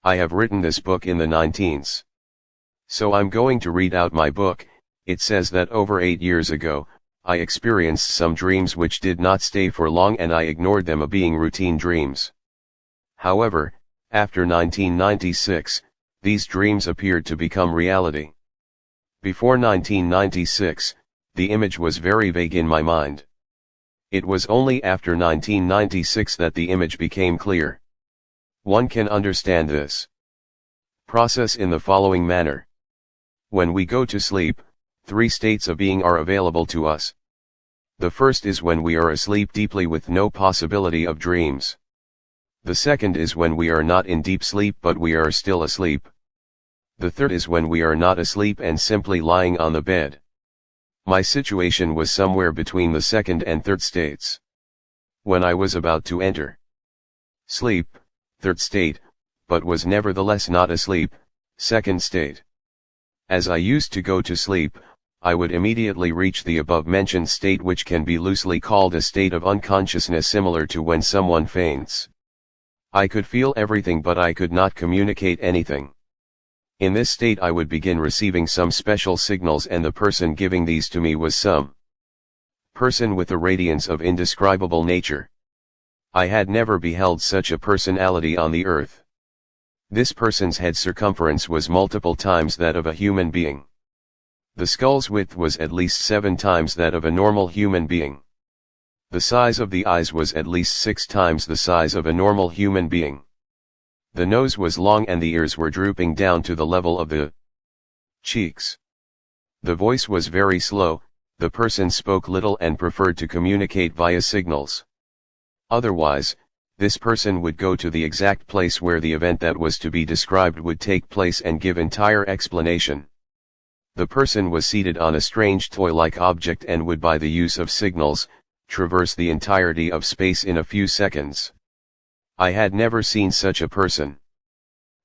I have written this book in the 19s. So I'm going to read out my book. It says that over 8 years ago, I experienced some dreams which did not stay for long and I ignored them as being routine dreams. However, after 1996, these dreams appeared to become reality. Before 1996, the image was very vague in my mind. It was only after 1996 that the image became clear. One can understand this process in the following manner. When we go to sleep, 3 states of being are available to us. The first is when we are asleep deeply with no possibility of dreams. The second is when we are not in deep sleep but we are still asleep. The third is when we are not asleep and simply lying on the bed. My situation was somewhere between the second and third states. When I was about to enter sleep, third state, but was nevertheless not asleep, second state. As I used to go to sleep, I would immediately reach the above-mentioned state, which can be loosely called a state of unconsciousness, similar to when someone faints. I could feel everything but I could not communicate anything. In this state I would begin receiving some special signals, and the person giving these to me was some person with a radiance of indescribable nature. I had never beheld such a personality on the earth. This person's head circumference was multiple times that of a human being. The skull's width was at least 7 times that of a normal human being. The size of the eyes was at least 6 times the size of a normal human being. The nose was long and the ears were drooping down to the level of the cheeks. The voice was very slow, the person spoke little and preferred to communicate via signals. Otherwise, this person would go to the exact place where the event that was to be described would take place and give entire explanation. The person was seated on a strange toy-like object and would, by the use of signals, traverse the entirety of space in a few seconds. I had never seen such a person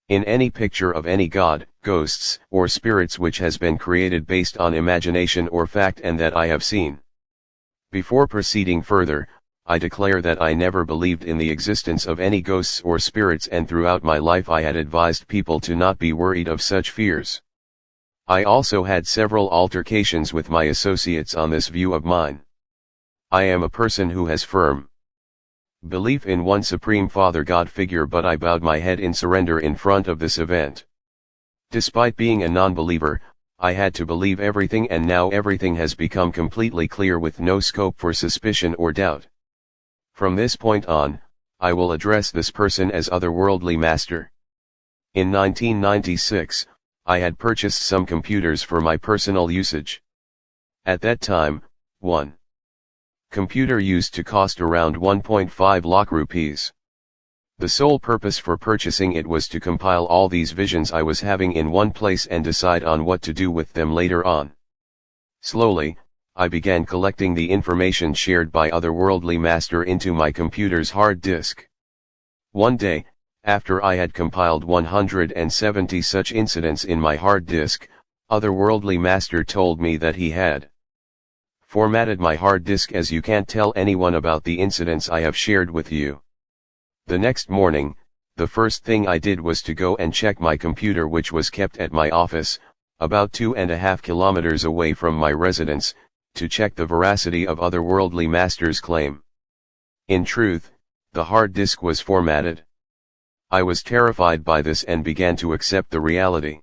in any picture of any god, ghosts, or spirits which has been created based on imagination or fact and that I have seen. Before proceeding further, I declare that I never believed in the existence of any ghosts or spirits, and throughout my life I had advised people to not be worried of such fears. I also had several altercations with my associates on this view of mine. I am a person who has firm belief in one Supreme Father God figure, but I bowed my head in surrender in front of this event. Despite being a non-believer, I had to believe everything, and now everything has become completely clear with no scope for suspicion or doubt. From this point on, I will address this person as Otherworldly Master. In 1996, I had purchased some computers for my personal usage. At that time, one computer used to cost around 1.5 lakh rupees. The sole purpose for purchasing it was to compile all these visions I was having in one place and decide on what to do with them later on. Slowly, I began collecting the information shared by Otherworldly Master into my computer's hard disk. One day, after I had compiled 170 such incidents in my hard disk, Otherworldly Master told me that he had formatted my hard disk as you can't tell anyone about the incidents I have shared with you. The next morning, the first thing I did was to go and check my computer, which was kept at my office, about 2.5 kilometers away from my residence, to check the veracity of Otherworldly Master's claim. In truth, the hard disk was formatted. I was terrified by this and began to accept the reality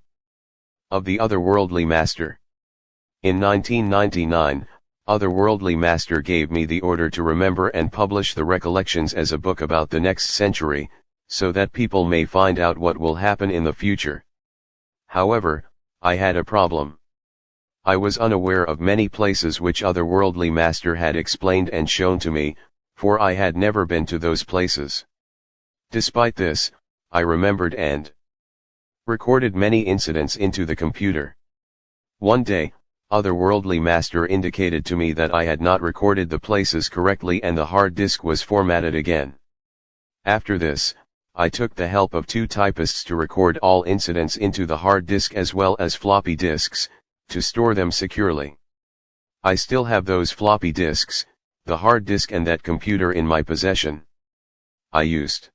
of the Otherworldly Master. In 1999, Otherworldly Master gave me the order to remember and publish the recollections as a book about the next century, so that people may find out what will happen in the future. However, I had a problem. I was unaware of many places which Otherworldly Master had explained and shown to me, for I had never been to those places. Despite this, I remembered and recorded many incidents into the computer. One day, Otherworldly Master indicated to me that I had not recorded the places correctly and the hard disk was formatted again. After this, I took the help of 2 typists to record all incidents into the hard disk as well as floppy disks, to store them securely. I still have those floppy disks, the hard disk and that computer in my possession. I used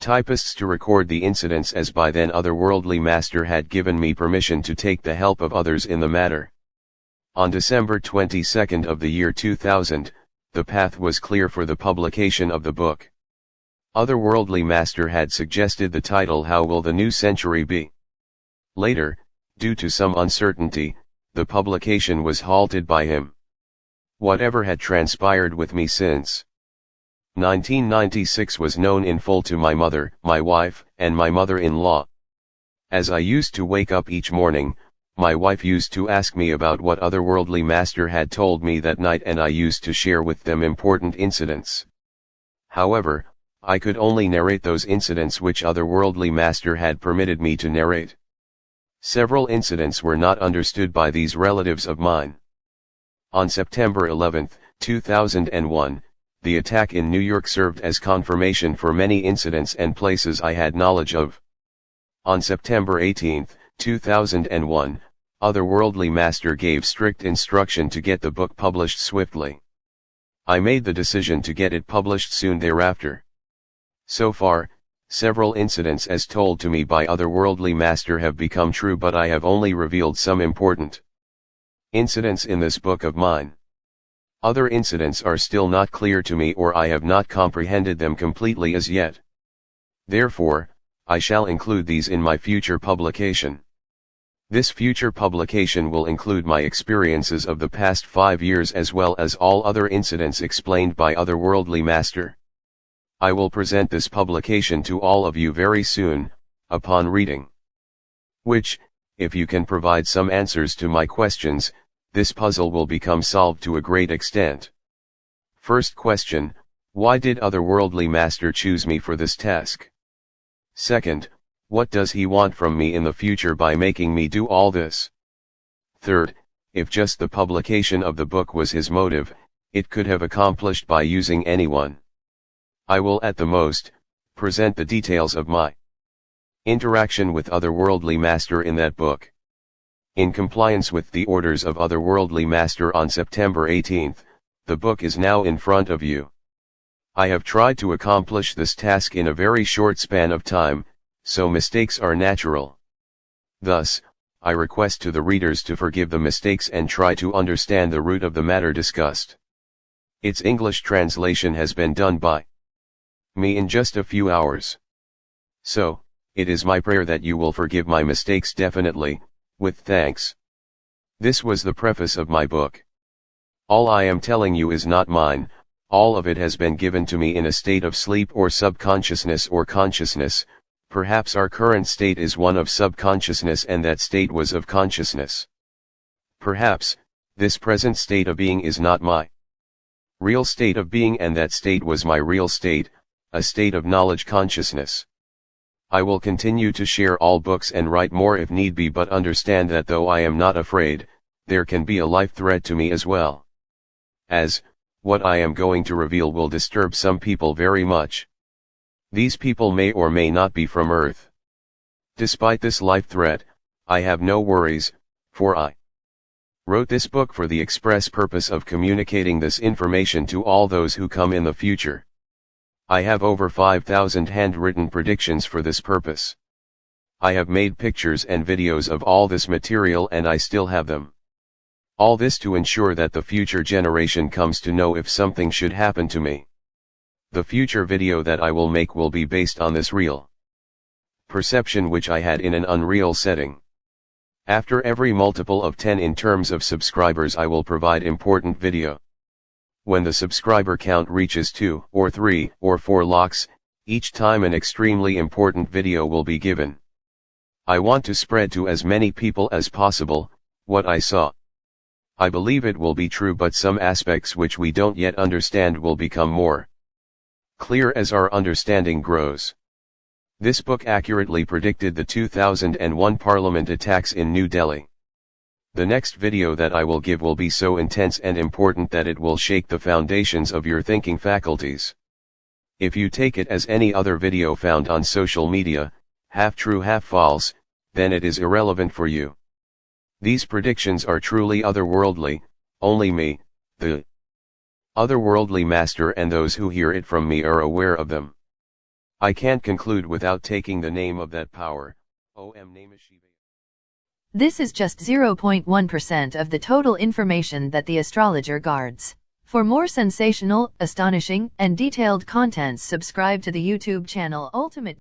typists to record the incidents, as by then otherworldly master had given me permission to take the help of others in the matter. On December 22nd of the year 2000, the path was clear for the publication of the book. Otherworldly master had suggested the title "How Will the New Century Be?" Later, due to some uncertainty, the publication was halted by him. Whatever had transpired with me since 1996 was known in full to my mother, my wife, and my mother-in-law. As I used to wake up each morning, my wife used to ask me about what otherworldly master had told me that night, and I used to share with them important incidents. However, I could only narrate those incidents which otherworldly master had permitted me to narrate. Several incidents were not understood by these relatives of mine. On September 11, 2001, the attack in New York served as confirmation for many incidents and places I had knowledge of. On September 18, 2001, otherworldly master gave strict instruction to get the book published swiftly. I made the decision to get it published soon thereafter. So far, several incidents as told to me by otherworldly master have become true, but I have only revealed some important incidents in this book of mine. Other incidents are still not clear to me, or I have not comprehended them completely as yet. Therefore, I shall include these in my future publication. This future publication will include my experiences of the past 5 years as well as all other incidents explained by otherworldly master. I will present this publication to all of you very soon, upon reading which, if you can provide some answers to my questions, this puzzle will become solved to a great extent. First question: why did otherworldly master choose me for this task? Second, what does he want from me in the future by making me do all this? Third, if just the publication of the book was his motive, it could have accomplished by using anyone. I will at the most present the details of my interaction with otherworldly master in that book. In compliance with the orders of otherworldly master on September 18, the book is now in front of you. I have tried to accomplish this task in a very short span of time, so mistakes are natural. Thus, I request to the readers to forgive the mistakes and try to understand the root of the matter discussed. Its English translation has been done by me in just a few hours. So, it is my prayer that you will forgive my mistakes definitely, with thanks. This was the preface of my book. All I am telling you is not mine, all of it has been given to me in a state of sleep or subconsciousness or consciousness. Perhaps our current state is one of subconsciousness and that state was of consciousness. Perhaps, this present state of being is not my real state of being and that state was my real state, a state of knowledge consciousness. I will continue to share all books and write more if need be, but understand that though I am not afraid, there can be a life threat to me as well. As, what I am going to reveal will disturb some people very much. These people may or may not be from Earth. Despite this life threat, I have no worries, for I wrote this book for the express purpose of communicating this information to all those who come in the future. I have over 5,000 handwritten predictions for this purpose. I have made pictures and videos of all this material and I still have them. All this to ensure that the future generation comes to know if something should happen to me. The future video that I will make will be based on this real perception which I had in an unreal setting. After every multiple of 10 in terms of subscribers I will provide important video. When the subscriber count reaches 2 or 3 or 4 lakhs, each time an extremely important video will be given. I want to spread to as many people as possible what I saw. I believe it will be true, but some aspects which we don't yet understand will become more clear as our understanding grows. This book accurately predicted the 2001 Parliament attacks in New Delhi. The next video that I will give will be so intense and important that it will shake the foundations of your thinking faculties. If you take it as any other video found on social media, half true half false, then it is irrelevant for you. These predictions are truly otherworldly, only me, the otherworldly master and those who hear it from me are aware of them. I can't conclude without taking the name of that power. Om Namah Shivaya. This is just 0.1% of the total information that the astrologer guards. For more sensational, astonishing, and detailed contents, subscribe to the YouTube channel Ultimate